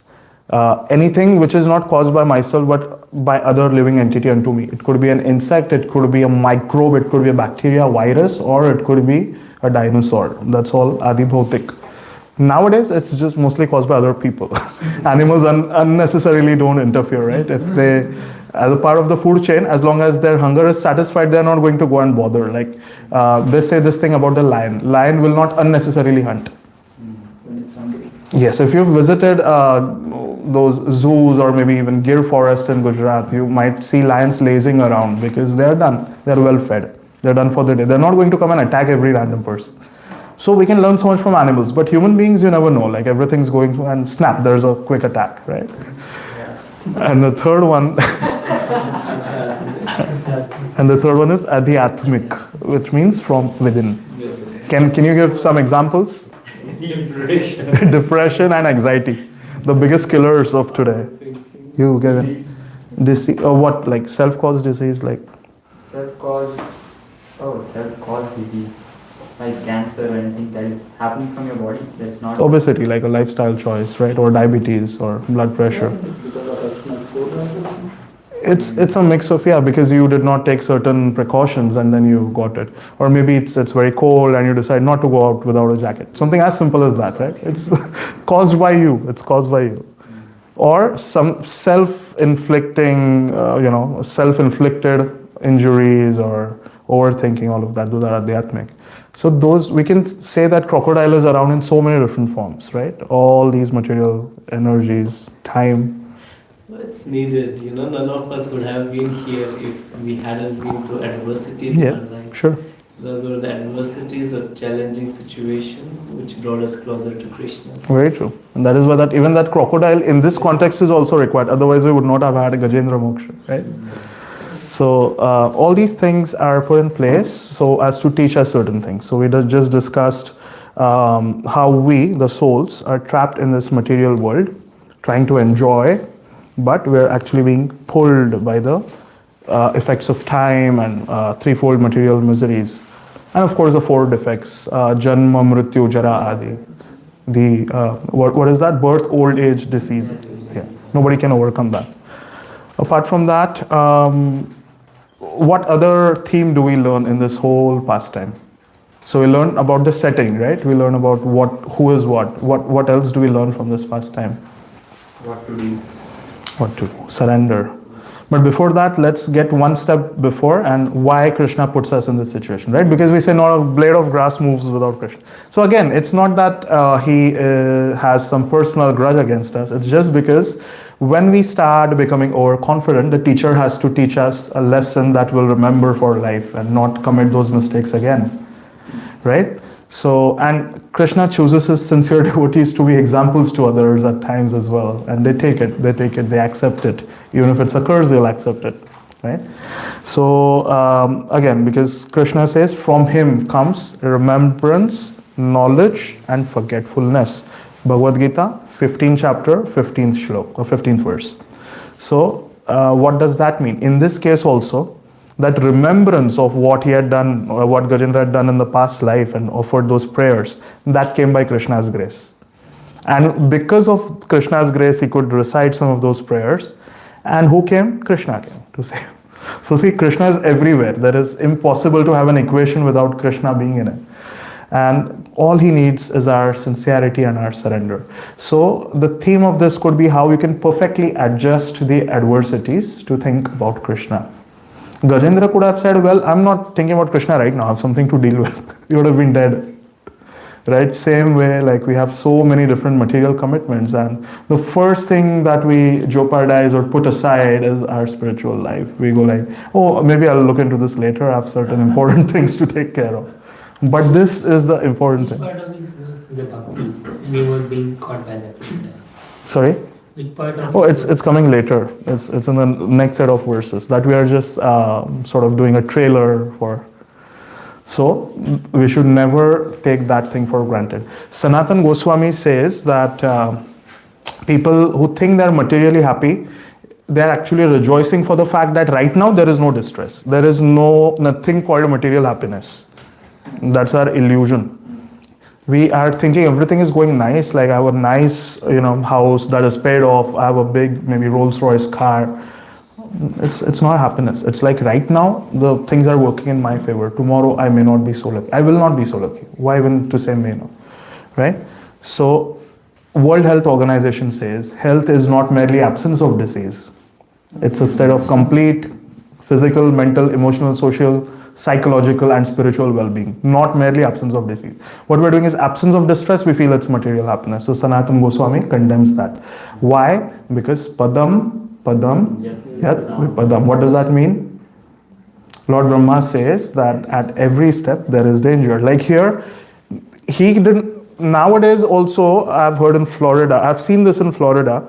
S1: Anything which is not caused by myself but by other living entity unto me. It could be an insect, it could be a microbe, it could be a bacteria, virus, or it could be a dinosaur. That's all Adi Bhautik. Nowadays, it's just mostly caused by other people. Animals unnecessarily don't interfere, right? If they, as a part of the food chain, as long as their hunger is satisfied, they're not going to go and bother. Like they say this thing about the lion. Lion will not unnecessarily hunt.
S12: When it's hungry.
S1: Yes, if you've visited those zoos or maybe even Gir forest in Gujarat, you might see lions lazing around because they're done. They're well fed. They're done for the day. They're not going to come and attack every random person. So we can learn so much from animals, but human beings, you never know. Like everything's going to, and snap, there's a quick attack, right? And the third one, is Adhyatmik, which means from within. Can you give some examples? Depression and anxiety, the biggest killers of today. You get it? Disease, or what? Like self-caused disease, like
S2: Self-caused disease, like cancer or anything that is happening from your body. That's not
S1: obesity, like a lifestyle choice, right? Or diabetes or blood pressure.
S12: It's because of external food or something?
S1: It's a mix of, yeah, because you did not take certain precautions and then you got it. Or maybe it's very cold and you decide not to go out without a jacket. Something as simple as that, right? It's caused by you. It's caused by you. Or some self-inflicting, self-inflicted injuries or overthinking, all of that. Those are adhyatmic. So those, we can say that crocodile is around in so many different forms, right? All these material energies, time.
S6: It's needed, none of us would have been here if we hadn't been through adversities in our life.
S1: Sure.
S6: Those were the adversities of challenging situation which brought us closer to Krishna.
S1: Very true. And that is why even that crocodile in this context is also required. Otherwise we would not have had a Gajendra Moksha, right? So all these things are put in place so as to teach us certain things. So we just discussed how we, the souls, are trapped in this material world, trying to enjoy, but we're actually being pulled by the effects of time and threefold material miseries. And of course the four defects, Janma, Mrityu, Jara, Adi. What is that? Birth, old age, disease. Yeah. Nobody can overcome that. Apart from that, what other theme do we learn in this whole pastime? So we learn about the setting, right? We learn about who is what. What else do we learn from this pastime?
S2: what to do.
S1: What to do? Surrender. But before that, let's get one step before and why Krishna puts us in this situation, right? Because we say not a blade of grass moves without Krishna. So again, it's not that he has some personal grudge against us. It's just because when we start becoming overconfident, the teacher has to teach us a lesson that we'll remember for life and not commit those mistakes again, right? So, and Krishna chooses his sincere devotees to be examples to others at times as well. And they take it, they accept it. Even if it's a curse, they'll accept it, right? So, again, because Krishna says, from him comes remembrance, knowledge, and forgetfulness. Bhagavad Gita, 15th chapter, 15th shlok, or 15th verse. So, what does that mean? In this case also, that remembrance of what he had done, or what Gajendra had done in the past life and offered those prayers, that came by Krishna's grace. And because of Krishna's grace, he could recite some of those prayers. And who came? Krishna came to save. So see, Krishna is everywhere. There is impossible to have an equation without Krishna being in it. And all he needs is our sincerity and our surrender. So the theme of this could be how you can perfectly adjust the adversities to think about Krishna. Gajendra could have said, well, I'm not thinking about Krishna right now. I have something to deal with. He would have been dead. Right? Same way, like we have so many different material commitments, and the first thing that we jeopardize or put aside is our spiritual life. We go like, oh, maybe I'll look into this later. I have certain important things to take care of. But this is the important thing.
S4: Which part of this was the bhakti? And he was being caught by that.
S1: Sorry?
S4: Which part of
S1: Oh, it's coming later. It's in the next set of verses that we are just sort of doing a trailer for. So we should never take that thing for granted. Sanatan Goswami says that people who think they're materially happy, they're actually rejoicing for the fact that right now there is no distress. There is nothing called material happiness. That's our illusion. We are thinking everything is going nice, like I have a nice house that is paid off, I have a big maybe Rolls Royce car. It's not happiness. It's like right now the things are working in my favor. Tomorrow I may not be so lucky. I will not be so lucky. Why even to say may not, right? So World Health Organization says health is not merely absence of disease. It's a state of complete physical, mental, emotional, social, psychological and spiritual well-being, not merely absence of disease. What we're doing is absence of distress, we feel it's material happiness. So Sanatan Goswami condemns that. Why? Because padam, what does that mean? Lord Brahma says that at every step there is danger. Like here, he didn't, nowadays also I've heard in Florida, I've seen this in Florida,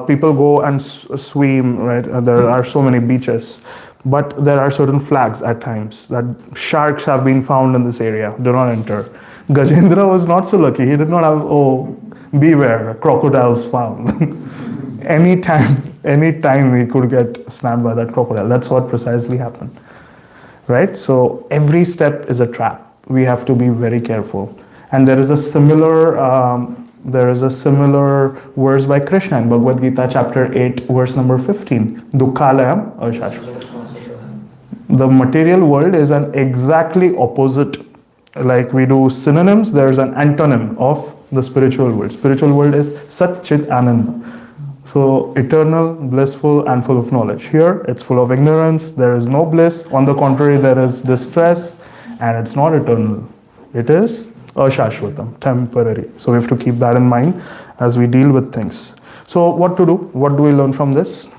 S1: people go and swim, right? There are so many beaches, but there are certain flags at times that sharks have been found in this area, do not enter. Gajendra was not so lucky, he did not have, beware, crocodiles found. Anytime he could get snapped by that crocodile. That's what precisely happened, right? So every step is a trap. We have to be very careful. And there is a similar verse by Krishna in Bhagavad Gita chapter 8 verse number 15. Dukkhalayam ashashvata. The material world is an exactly opposite. Like we do synonyms, there is an antonym of the spiritual world. Spiritual world is Sat Chit Ananda. So eternal, blissful and full of knowledge. Here it's full of ignorance, there is no bliss. On the contrary, there is distress and it's not eternal. It is ashashvatam, temporary. So we have to keep that in mind as we deal with things. So what to do? What do we learn from this?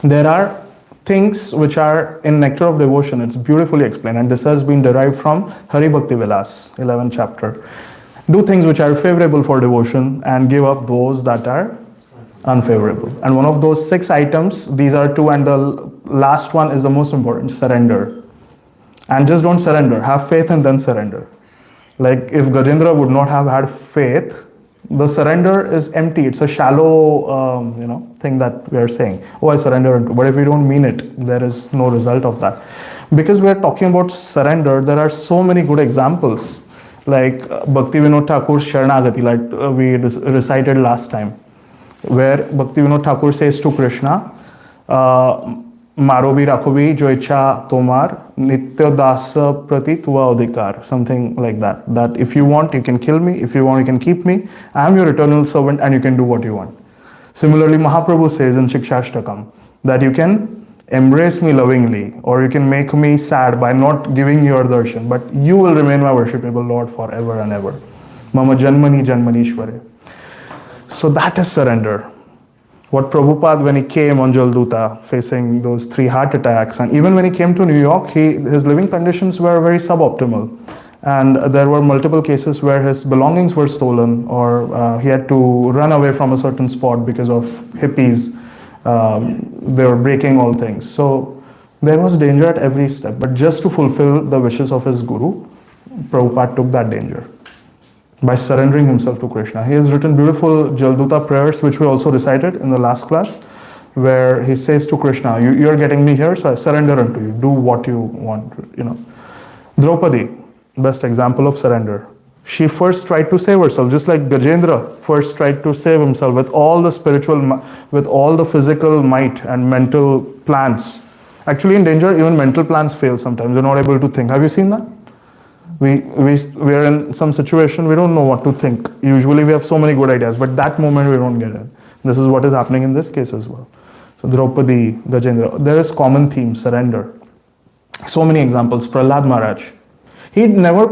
S1: There are things which are in Nectar of Devotion. It's beautifully explained, and this has been derived from Hari Bhakti Vilas, 11th chapter. Do things which are favorable for devotion and give up those that are unfavorable. And one of those 6 items, these are 2, and the last one is the most important, surrender. And just don't surrender, have faith and then surrender. Like if Gajendra would not have had faith, the surrender is empty. It's a shallow thing that we are saying, oh, I surrender. But if we don't mean it, there is no result of that. Because we are talking about surrender, there are so many good examples. Like Bhakti Vinod Thakur's Sharanagati, like we recited last time, where Bhakti Vinod Thakur says to Krishna, Maro bhi rakho bhi jo ichha tomar nitya dasa prati tuva adhikar, something like that. That if you want, you can kill me. If you want, you can keep me. I am your eternal servant and you can do what you want. Similarly, Mahaprabhu says in Shikshashtakam that you can embrace me lovingly or you can make me sad by not giving your darshan, but you will remain my worshipable Lord forever and ever. Mama janmani janmanishware. So that is surrender. What Prabhupada, when he came on Jalduta, facing those 3 heart attacks, and even when he came to New York, his living conditions were very suboptimal. And there were multiple cases where his belongings were stolen, or he had to run away from a certain spot because of hippies. They were breaking all things. So there was danger at every step. But just to fulfill the wishes of his guru, Prabhupada took that danger by surrendering himself to Krishna. He has written beautiful Jalduta prayers, which we also recited in the last class, where he says to Krishna, you're getting me here, so I surrender unto you. Do what you want, Draupadi, best example of surrender. She first tried to save herself, just like Gajendra first tried to save himself with all the spiritual, with all the physical might and mental plans. Actually, in danger, even mental plans fail sometimes. We're not able to think. Have you seen that? We are in some situation, we don't know what to think. Usually we have so many good ideas, but that moment we don't get it. This is what is happening in this case as well. So Draupadi, Gajendra, there is common theme, surrender. So many examples. Prahlad Maharaj, he never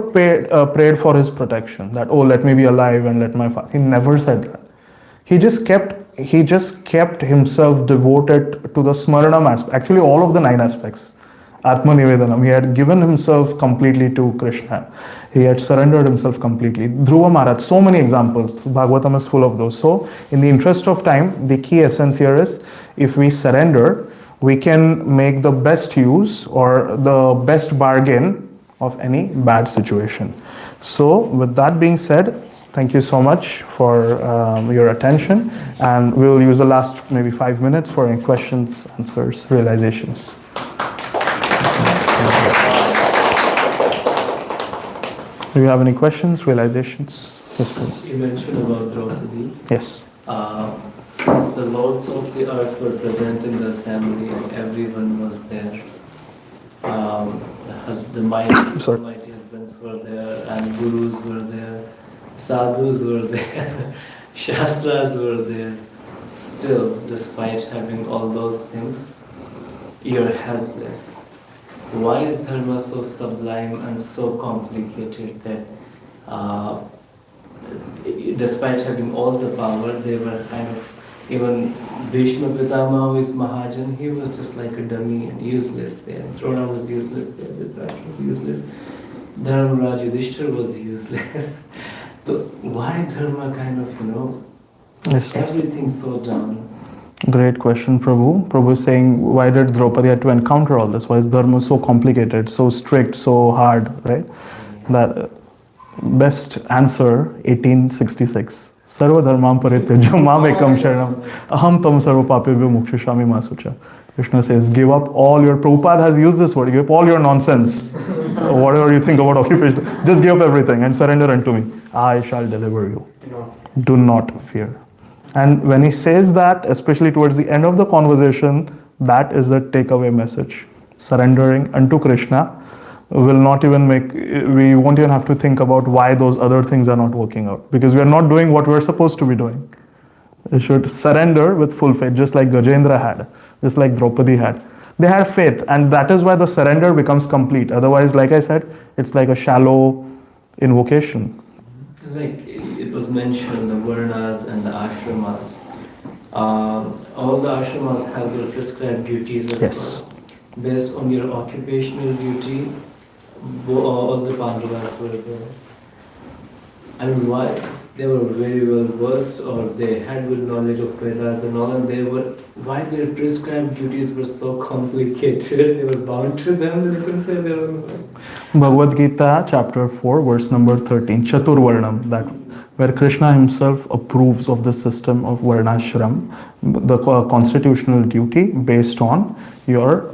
S1: prayed for his protection, that, oh, let me be alive and let my father. He never said that. He just kept himself devoted to the Smaranam aspect, actually all of the 9 aspects. Atmanivedanam, he had given himself completely to Krishna. He had surrendered himself completely. Dhruva Maharaj, so many examples. Bhagavatam is full of those. So, in the interest of time, the key essence here is, if we surrender, we can make the best use or the best bargain of any bad situation. So, with that being said, thank you so much for your attention, and we will use the last maybe 5 minutes for any questions, answers, realizations. Do you have any questions, realizations? Yes, please.
S6: You mentioned about Draupadi.
S1: Yes.
S6: Since the lords of the earth were present in the assembly and everyone was there, the mighty husbands were there, and gurus were there, sadhus were there, shastras were there. Still, despite having all those things, you're helpless. Why is dharma so sublime and so complicated that despite having all the power, they were kind of, even Bhishma Pitama, who is Mahajan, he was just like a dummy and useless there. Drona was useless there, Dhritarashtra was useless, Dharmaraj Yudhishthira was useless. So why dharma kind of, everything so down?
S1: Great question, Prabhu. Prabhu is saying, why did Draupadi have to encounter all this? Why is dharma so complicated, so strict, so hard, right? That best answer, 1866. Sarva dharmam parityajya mam ekam sharanam aham tam sarva papebhyo mokshishami ma sucha. Krishna says, give up all your, Prabhupada has used this word, give up all your nonsense. Whatever you think about occupation, just give up everything and surrender unto me. I shall deliver you. Do not fear. And when he says that, especially towards the end of the conversation, that is the takeaway message. Surrendering unto Krishna will not even we won't even have to think about why those other things are not working out. Because we are not doing what we're supposed to be doing. We should surrender with full faith, just like Gajendra had, just like Draupadi had. They had faith, and that is why the surrender becomes complete. Otherwise, like I said, it's like a shallow invocation.
S6: Like it was mentioned, the varnas and the ashramas. All the ashramas have their prescribed duties as well. Based on your occupational duty, all the Pandavas were there. I mean, why? They were very well versed, or they had good knowledge of Vedas and all, and why their prescribed duties were so complicated, they were bound to them, they couldn't say their own way.
S1: Bhagavad Gita, chapter 4, verse number 13, Chaturvarnam, that where Krishna himself approves of the system of Varnashram, the constitutional duty based on your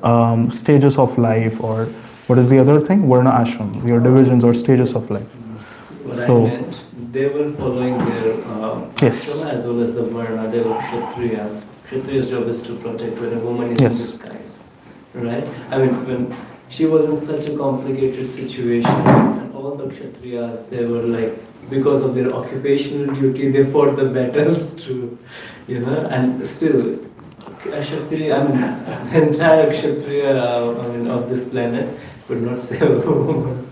S1: stages of life, or what is the other thing? Varna Ashram, your divisions or stages of life.
S6: What I meant, they were following their ashrama as well as the Varna, they were Kshatriyas. Kshatriya's job is to protect when a woman is in disguise. Right? I mean, when she was in such a complicated situation, and all the Kshatriyas, they were like, because of their occupational duty, they fought the battles too, and still, a Kshatriya, I mean, the entire Kshatriya of this planet could not save a woman's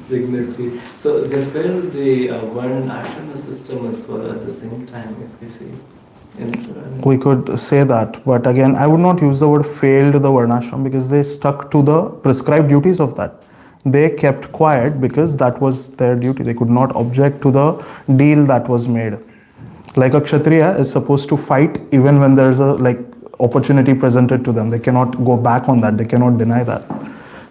S6: dignity. So they failed the Varna and Ashrama system as well at the same time, if we see.
S1: We could say that, but again, I would not use the word failed the Varnashram, because they stuck to the prescribed duties of that. They kept quiet because that was their duty. They could not object to the deal that was made. Like a Kshatriya is supposed to fight even when there's a opportunity presented to them. They cannot go back on that. They cannot deny that.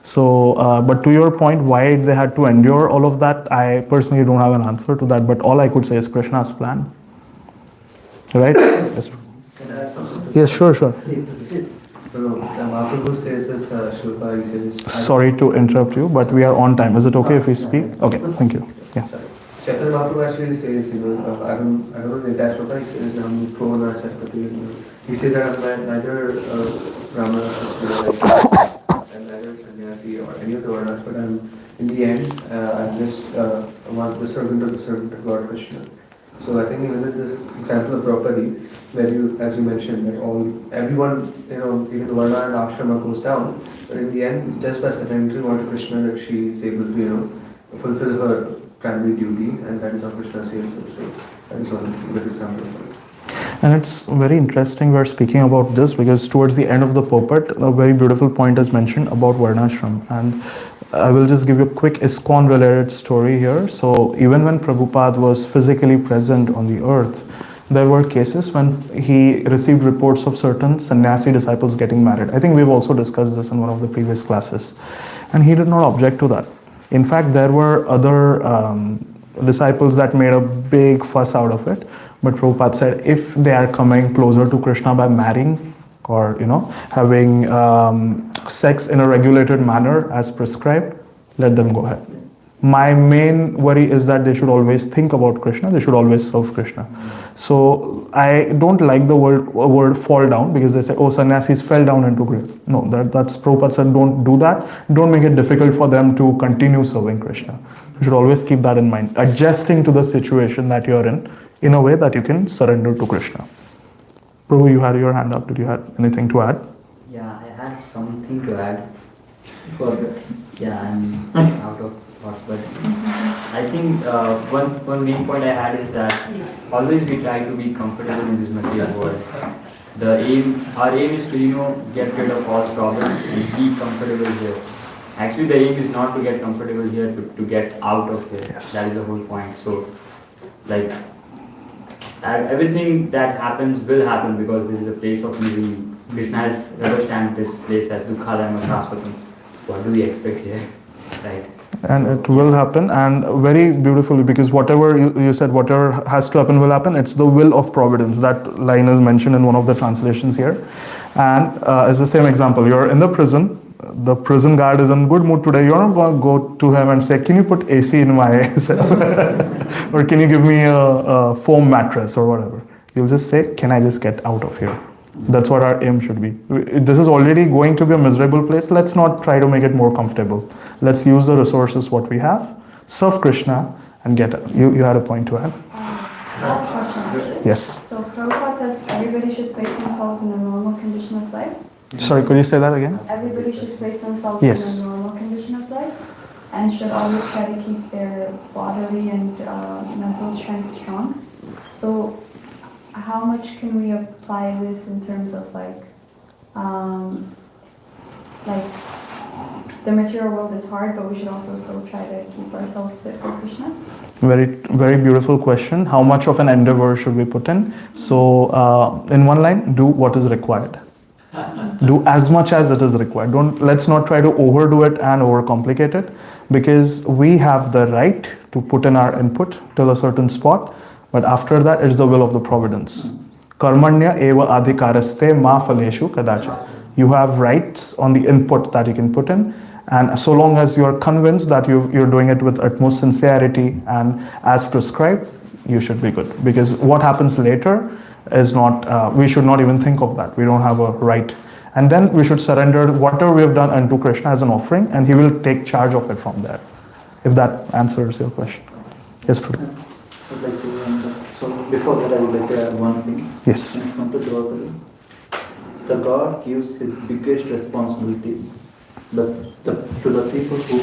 S1: So, but to your point, why they had to endure all of that, I personally don't have an answer to that. But all I could say is Krishna's plan. Right? Yes.
S10: Can I add something to
S1: Yes, sure.
S10: Mahaprabhu says this, Shilpa, he says...
S1: Sorry to interrupt you, but we are on time. Is it okay if we speak? Okay, thank you. Yeah.
S10: Chaitanya Mahaprabhu actually says, I don't know the entire shloka, he says, Provana Chakati. He says that I'm neither Brahmana and neither sannyasi or any of the varnas, but in the end, I'm just the servant of Lord Krishna. So I think even the example of Draupadi, where you, as you mentioned, that everyone, even the varna and ashrama goes down, but in the end, just by surrendering Lord Krishna, that she is able to, fulfill her primary duty, and that is how Krishna saves her. So that is one good example of it.
S1: And it's very interesting we're speaking about this because towards the end of the purport, a very beautiful point is mentioned about Varnashram. And I will just give you a quick ISKCON related story here. So even when Prabhupada was physically present on the earth, there were cases when he received reports of certain sannyasi disciples getting married. I think we've also discussed this in one of the previous classes. And he did not object to that. In fact, there were other disciples that made a big fuss out of it. But Prabhupada said, if they are coming closer to Krishna by marrying or, having sex in a regulated manner as prescribed, let them go ahead. My main worry is that they should always think about Krishna. They should always serve Krishna. So I don't like the word fall down because they say, oh, sannyasis fell down into grace. No, that's Prabhupada said, don't do that. Don't make it difficult for them to continue serving Krishna. You should always keep that in mind. Adjusting to the situation that you're in a way that you can surrender to Krishna. Prabhu, you had your hand up. Did you have anything to add?
S2: Yeah, I had something to add. I'm out of thoughts, but I think one main point I had is that always we try to be comfortable in this material world. Our aim is to get rid of all problems and be comfortable here. Actually, the aim is not to get comfortable here, to get out of here. Yes. That is the whole point. So, everything that happens will happen because this is a place of misery. Krishna has rubber-stamped this place as Dukhalayam Shashvatam. What do we expect here? Right?
S1: And it will happen, and very beautifully, because whatever you said, whatever has to happen will happen. It's the will of providence. That line is mentioned in one of the translations here. And it's the same example. You're in the prison. The prison guard is in good mood today. You're not going to go to him and say, can you put AC in my cell? Or can you give me a foam mattress or whatever. You'll just say, can I just get out of here? That's what our aim should be. This is already going to be a miserable place. Let's not try to make it more comfortable. Let's use the resources what we have, serve Krishna, and get out. You had a point to add?
S7: I have a question actually.
S1: Yes.
S7: So Prabhupada says everybody should place themselves in a normal condition of life.
S1: Sorry, could you say that again?
S7: Everybody should place themselves
S1: Yes.
S7: in a normal condition of life and should always try to keep their bodily and mental strength strong. So how much can we apply this in terms of the material world is hard, but we should also still try to keep ourselves fit for Krishna?
S1: Very, very beautiful question. How much of an endeavor should we put in? So, in one line, do what is required. Do as much as it is required. Let's not try to overdo it and overcomplicate it, because we have the right to put in our input till a certain spot, but after that it's the will of the providence. Karmanya eva adhikaraste ma phaleshu kadachit. You have rights on the input that you can put in, and so long as you are convinced that you're doing it with utmost sincerity and as prescribed, you should be good. Because what happens later is not, we should not even think of that. We don't have a right. And then we should surrender whatever we have done unto Krishna as an offering, and he will take charge of it from there. If that answers your question. Yes, Prabhu.
S12: So before that, I would like to add one thing.
S1: Yes.
S12: When it comes to Draupadi, the God gives his biggest responsibilities, but to the people who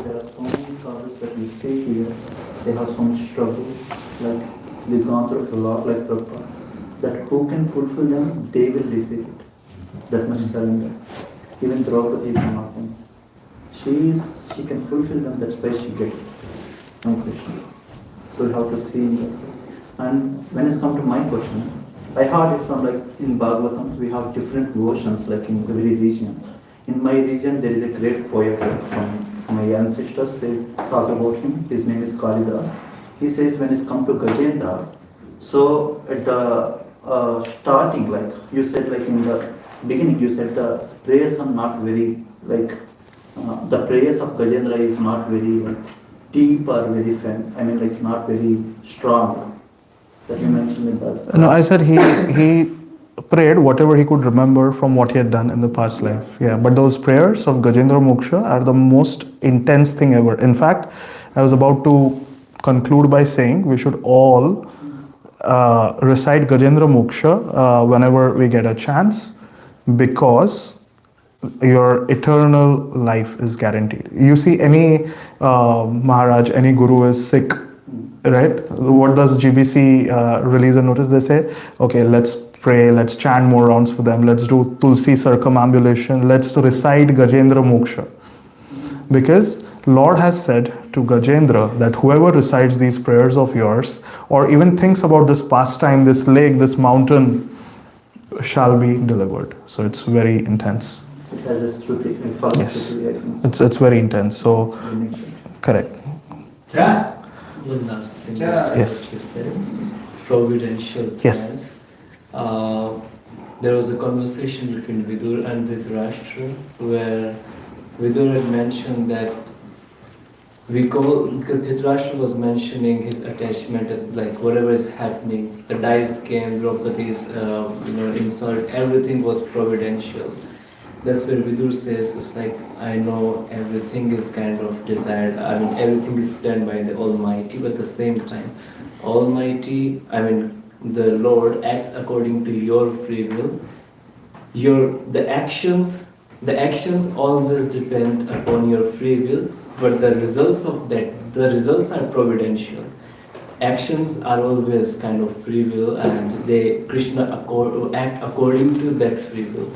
S12: there are so many scholars that we see here, they have so much struggle, like they've gone through a lot, like Prabhupada, that who can fulfill them, they will receive it. That much surrender. Even Draupadi is one of them. She can fulfill them, that's why she gets it. No question. So we have to see in that way. And when it's come to my question, I heard it from in Bhagavatam, we have different versions in every region. In my region, there is a great poet from my ancestors, they talk about him. His name is Kalidas. He says when it's come to Gajendra, So at the starting, like you said, like in the beginning, you said the prayers are not very like the prayers of Gajendra is not very like deep or very I mean like not very strong. That you mentioned in that.
S1: No, I said he prayed whatever he could remember from what he had done in the past life. Yeah, but those prayers of Gajendra Moksha are the most intense thing ever. In fact, I was about to conclude by saying we should all recite Gajendra Moksha whenever we get a chance, because your eternal life is guaranteed. You see, any Maharaj, any Guru is sick, right? What does GBC release a notice? They say, okay, let's pray, let's chant more rounds for them, let's do Tulsi circumambulation, let's recite Gajendra Moksha. Because Lord has said to Gajendra that whoever recites these prayers of yours, or even thinks about this pastime, this lake, this mountain, shall be delivered. So it's very intense.
S12: It has a Shruti.
S1: Yes, it's very intense. So, correct.
S6: Yeah. One last thing.
S1: Yes.
S6: What you said. Providential plans.
S1: Yes.
S6: There was a conversation between Vidur and Dhritarashtra where Vidur had mentioned that because Dhritarashtra was mentioning his attachment as like whatever is happening, the dice came, Draupadi's insult, everything was providential. That's where Vidur says, it's like, I know everything is kind of desired, I mean everything is done by the Almighty, but at the same time, Almighty, I mean the Lord acts according to your free will. The actions always depend upon your free will, but the results of that, the results are providential. Actions are always kind of free will, and Krishna act according to that free will.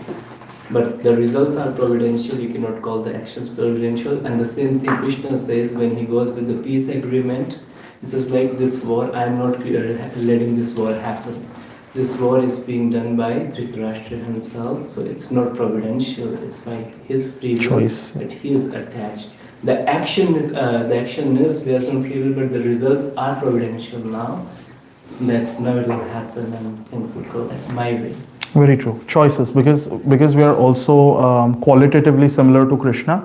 S6: But the results are providential, you cannot call the actions providential. And the same thing Krishna says when he goes with the peace agreement. He says like, this war, I am not letting this war happen. This war is being done by Dhritarashtra himself, so it's not providential, it's by his free will
S1: Choice.
S6: that he is attached. The action is based on free will, but the results are providential now. That now it will happen and things will go my way.
S1: Very true. Choices, because we are also qualitatively similar to Krishna.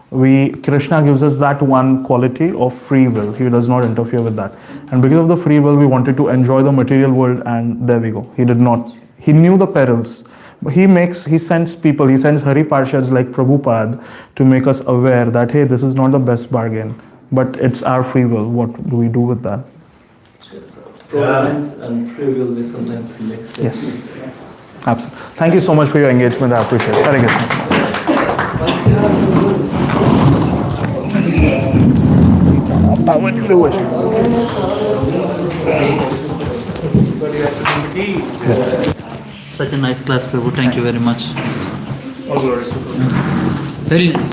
S1: Krishna gives us that one quality of free will. He does not interfere with that. And because of the free will, we wanted to enjoy the material world, and there we go. He did not. He knew the perils. He sends people, he sends Hari Parshads like Prabhupada to make us aware that, hey, this is not the best bargain, but it's our free will. What do we do with that?
S6: Providence and free will, we sometimes mix it.
S1: Yes. Absolutely. Thank you so much for your engagement. I appreciate it. Very good.
S12: Such a nice class, Prabhu. Thank you very much.
S1: All glories to God.
S12: Very nice.